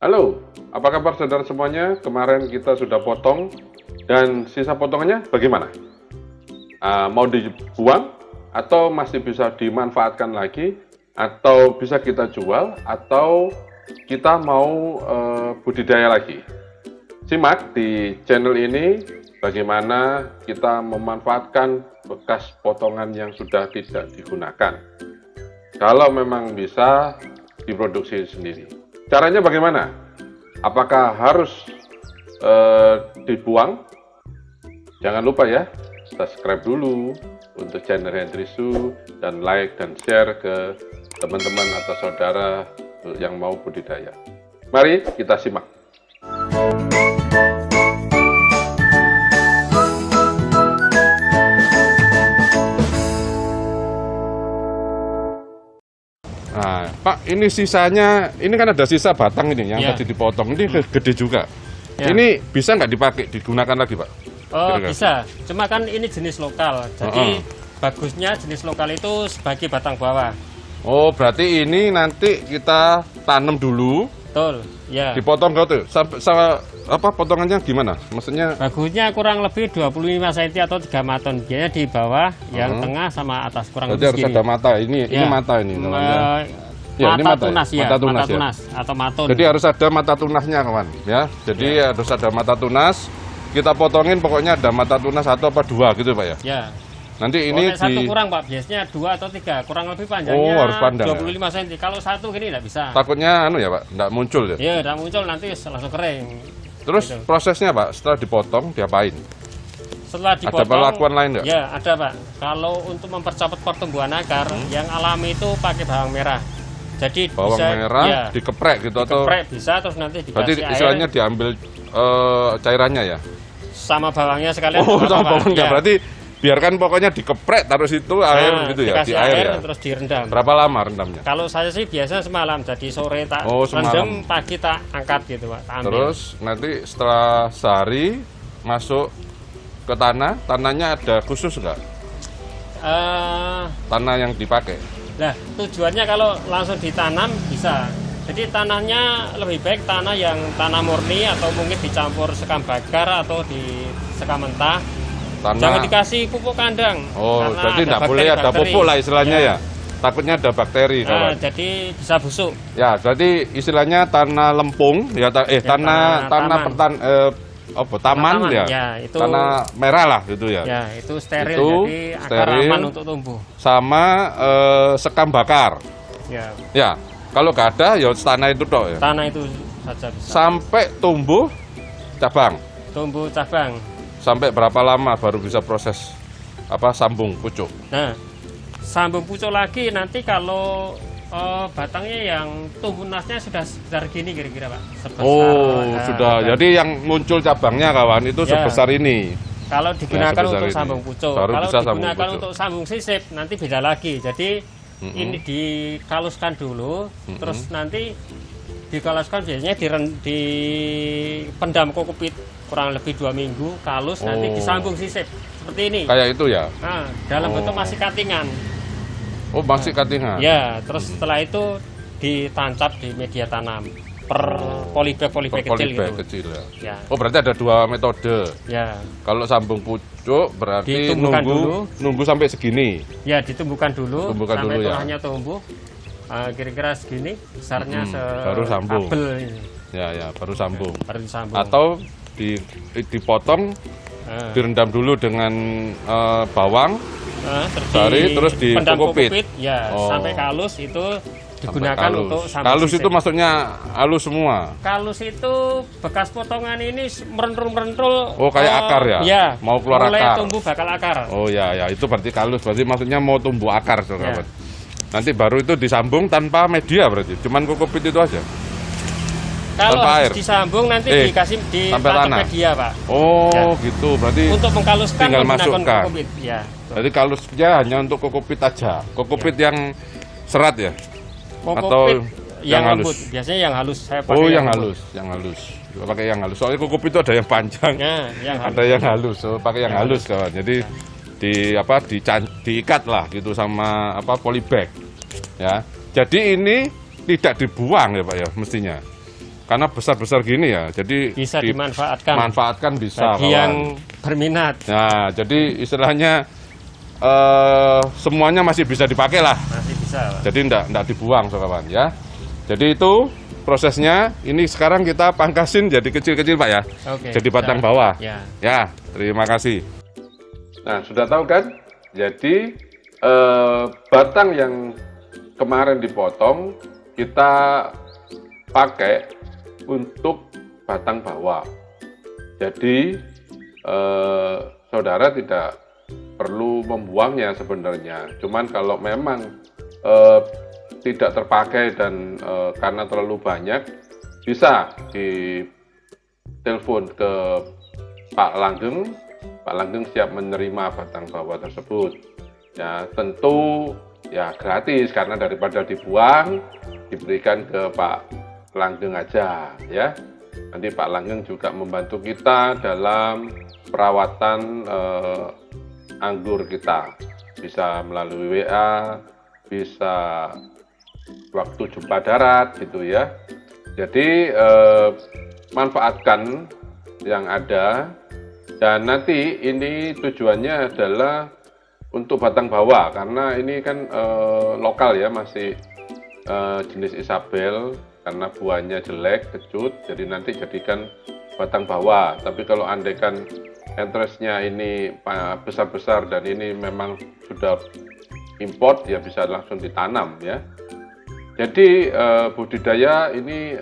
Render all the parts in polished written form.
Halo, apa kabar saudara semuanya? Kemarin kita sudah potong dan sisa potongannya bagaimana? Mau dibuang atau masih bisa dimanfaatkan lagi atau bisa kita jual atau kita mau budidaya lagi? Simak di channel ini bagaimana kita memanfaatkan bekas potongan yang sudah tidak digunakan. Kalau memang bisa diproduksi sendiri. Caranya bagaimana? Apakah harus dibuang? Jangan lupa ya, subscribe dulu untuk channel Hendry Su dan like dan share ke teman-teman atau saudara yang mau budidaya. Mari kita simak. Nah, Pak, ini sisanya, ini kan ada sisa batang ini yang tadi dipotong, ini gede juga. Ini bisa nggak dipakai, digunakan lagi, Pak? Oh, kira-kira bisa. Cuma kan ini jenis lokal, jadi bagusnya jenis lokal itu sebagai batang bawah. Oh, berarti ini nanti kita tanam dulu. Betul, ya. Dipotong gitu. Sampai apa potongannya gimana? Maksudnya bagusnya kurang lebih 25 cm atau 3 maton. Biasanya di bawah, yang tengah sama atas kurang berarti lebih harus segini. ada mata. Ini mata ini namanya. Mata tunas ya, mata tunas, mata tunas atau maton. Jadi harus ada mata tunasnya, kawan. Ya, jadi harus ada mata tunas. Kita potongin pokoknya ada mata tunas satu apa dua gitu, Pak ya. Ya. Nanti ini satu kurang, Pak. Biasanya 2 atau 3, kurang lebih panjangnya. Oh, harus panjang. 25 cm. Kalau satu gini nggak bisa. Takutnya ya, Pak, nggak muncul ya. Iya, nggak muncul nanti langsung kering. Terus gitu. prosesnya, Pak, setelah dipotong diapain? Setelah dipotong, ada perlakuan lain nggak? Ya, ada, Pak. Kalau untuk mempercepat pertumbuhan akar, yang alami itu pakai bawang merah. Jadi bawang bisa, merah dikeprek gitu dikeprek, atau? bisa, terus nanti dikasih berarti istilahnya air. diambil cairannya ya? Sama bawangnya sekalian. Oh, sama bawangnya. Ya. Berarti biarkan pokoknya dikeprek, taruh situ air gitu ya, di air ya. Terus direndam. Berapa lama rendamnya? Kalau saya sih biasa semalam, jadi sore tak rendam, pagi tak angkat gitu, Pak. Tak ambil. Terus nanti setelah sehari masuk ke tanah, tanahnya ada khusus nggak? Tanah yang dipakai? Nah, tujuannya kalau langsung ditanam bisa. Jadi tanahnya lebih baik tanah yang tanah murni atau mungkin dicampur sekam bakar atau di sekam mentah. Jangan dikasih pupuk kandang. Oh, berarti tidak boleh ada pupuk lah istilahnya ya. Takutnya ada bakteri, kawan. Jadi bisa busuk. Ya, berarti istilahnya tanah lempung ya, tanah taman ya. Itu tanah merah lah gitu ya. Ya, itu steril, itu jadi akar aman untuk tumbuh. Sama sekam bakar. Ya. Ya, kalau nggak ada ya tanah itu toh ya. Tanah itu saja bisa. Sampai tumbuh cabang. Tumbuh cabang. Sampai berapa lama baru bisa proses sambung pucuk? Nah, sambung pucuk lagi nanti kalau batangnya yang tumbuh nasnya sudah sebesar gini kira-kira, Pak. Sebesar, sudah. Jadi yang muncul cabangnya, kawan, itu sebesar ini. Kalau digunakan untuk ini. sambung pucuk. Baru kalau bisa digunakan untuk sambung sisip nanti beda lagi. Jadi ini dikaluskan dulu, terus nanti dikaluskan biasanya dipendam kokopit kurang lebih 2 minggu, kalus, nanti disambung sisip seperti ini. Kayak itu ya? Nah, dalam bentuk masih cuttingan. Oh, masih cuttingan? Ya, terus setelah itu ditancap di media tanam per polybag kecil gitu. Ya. Oh, berarti ada 2 metode. Ya. Kalau sambung pucuk berarti nunggu sampai segini. Ya, ditumbuhkan dulu sampai dulu tulahnya tumbuh. Kira-kira segini besarnya baru sambung. Kabel. Ya, baru sambung. Baru disambung. Atau dipotong, direndam dulu dengan bawang, terus dikokopit. Ya, sampai kalus itu digunakan untuk sambung kalus sisip. Itu maksudnya halus semua? Kalus itu bekas potongan ini merentul-merentul. Oh, kayak akar ya? Ya, mau keluar mulai akar? tumbuh bakal akar. Oh ya, itu berarti kalus, berarti maksudnya mau tumbuh akar, saudara. Nanti baru itu disambung tanpa media berarti, cuman kokopit itu aja? Kalau harus disambung nanti dikasih di media, Pak. Oh ya. Gitu, berarti untuk mengkaluskan tinggal masukkan kokopit. Ya, jadi kalusnya hanya untuk kokopit aja, kokopit yang serat ya? Kokopit atau yang halus? Lembut. Biasanya yang halus. Saya pakai yang halus. Pakai yang halus. Soalnya kokopit itu ada yang panjang, yang halus. Ada yang halus. So, pakai yang halus, kawan. Jadi diikat lah gitu sama polybag. Ya. Jadi ini tidak dibuang ya, Pak ya, mestinya. karena besar-besar gini ya, jadi bisa dimanfaatkan manfaatkan bisa bagi yang berminat. Nah, jadi istilahnya semuanya masih bisa dipakai lah. Masih bisa, Pak. Jadi enggak dibuang, kawan ya. Jadi itu prosesnya. Ini sekarang kita pangkasin jadi kecil-kecil, Pak ya. Oke, jadi batang bawah. Ya. Ya, terima kasih. Nah, sudah tahu kan? Jadi batang yang kemarin dipotong kita pakai untuk batang bawah. Jadi saudara tidak perlu membuangnya sebenarnya. Cuman kalau memang tidak terpakai dan karena terlalu banyak, bisa ditelepon ke Pak Langgeng. Pak Langgeng siap menerima batang bawah tersebut. Ya, tentu ya gratis, karena daripada dibuang, diberikan ke Pak Langgeng aja ya. Nanti Pak Langgeng juga membantu kita dalam perawatan anggur kita. Bisa melalui WA, bisa waktu jumpa darat gitu ya. Jadi manfaatkan yang ada, dan nanti ini tujuannya adalah untuk batang bawah, karena ini kan lokal ya, masih jenis Isabel, karena buahnya jelek, kecut, jadi nanti jadikan batang bawah. Tapi kalau andaikan interestnya ini besar-besar dan ini memang sudah import, ya bisa langsung ditanam ya. Jadi budidaya ini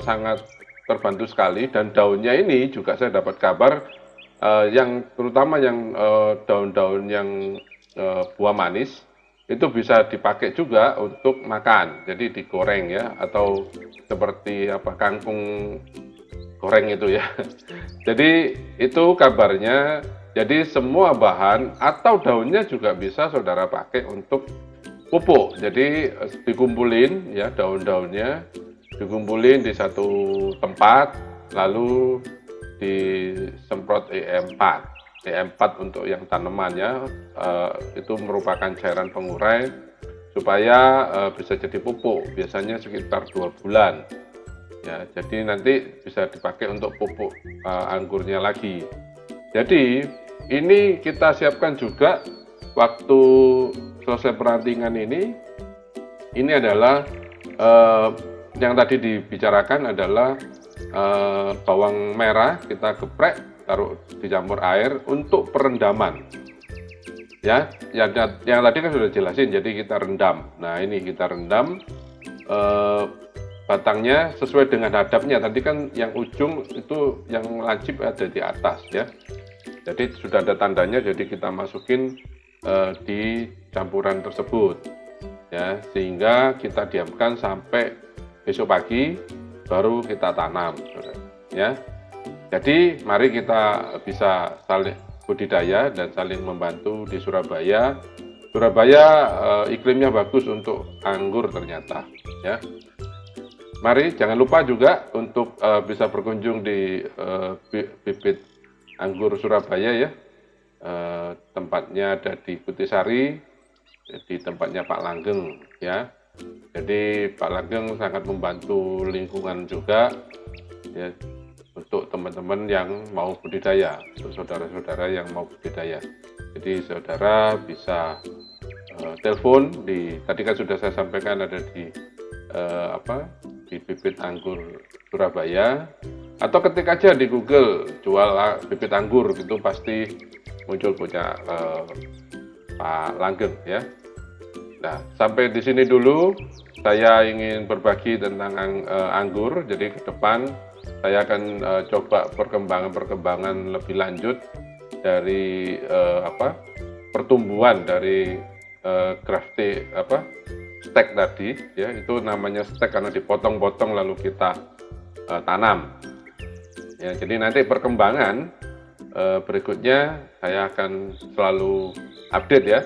sangat terbantu sekali, dan daunnya ini juga saya dapat kabar yang terutama yang daun-daun yang buah manis itu bisa dipakai juga untuk makan, jadi digoreng ya, atau seperti apa, kangkung goreng itu ya. Jadi itu kabarnya. Jadi semua bahan atau daunnya juga bisa saudara pakai untuk pupuk. Jadi dikumpulin ya, daun-daunnya dikumpulin di satu tempat, lalu disemprot EM4. EM4 untuk yang tanamannya itu merupakan cairan pengurai supaya bisa jadi pupuk. Biasanya sekitar 2 bulan. Ya, jadi nanti bisa dipakai untuk pupuk anggurnya lagi. Jadi ini kita siapkan juga waktu selesai perantingan ini adalah yang tadi dibicarakan adalah bawang merah kita geprek, taruh dicampur air untuk perendaman. Ya, yang tadi kan sudah jelasin, jadi kita rendam. Nah, ini kita rendam batangnya sesuai dengan hadapnya. Tadi kan yang ujung itu yang lancip ada di atas ya. Jadi sudah ada tandanya, jadi kita masukin di campuran tersebut ya, sehingga kita diamkan sampai besok pagi baru kita tanam ya. Jadi mari kita bisa saling budidaya dan saling membantu di Surabaya. Surabaya iklimnya bagus untuk anggur ternyata ya. Mari jangan lupa juga untuk bisa berkunjung di bibit anggur Surabaya ya. Tempatnya ada di Kutisari, di tempatnya Pak Langgeng ya. Jadi Pak Langgeng sangat membantu lingkungan juga ya, untuk teman-teman yang mau budidaya, untuk saudara-saudara yang mau budidaya. Jadi saudara bisa telepon tadi kan sudah saya sampaikan ada di di bibit anggur Surabaya, atau ketik aja di Google jual bibit anggur, gitu pasti muncul punya Pak Langgeng ya. Nah, sampai di sini dulu saya ingin berbagi tentang anggur. Jadi ke depan saya akan coba perkembangan lebih lanjut dari pertumbuhan dari stek tadi ya. Itu namanya stek karena dipotong-potong lalu kita tanam ya. Jadi nanti perkembangan berikutnya saya akan selalu update ya.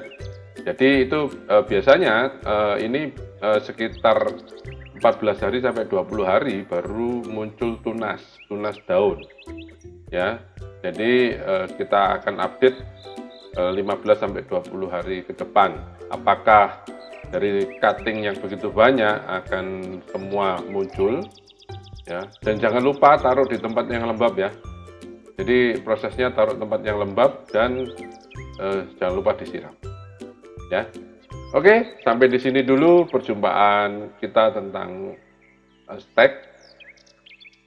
Jadi itu biasanya ini sekitar 14 hari sampai 20 hari baru muncul tunas daun ya. Jadi kita akan update 15 sampai 20 hari ke depan, apakah dari cutting yang begitu banyak akan semua muncul ya. Dan jangan lupa taruh di tempat yang lembab ya. Jadi prosesnya taruh tempat yang lembab dan jangan lupa disiram. Ya. Oke, sampai di sini dulu perjumpaan kita tentang steak.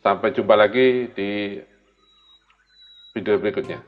Sampai jumpa lagi di video berikutnya.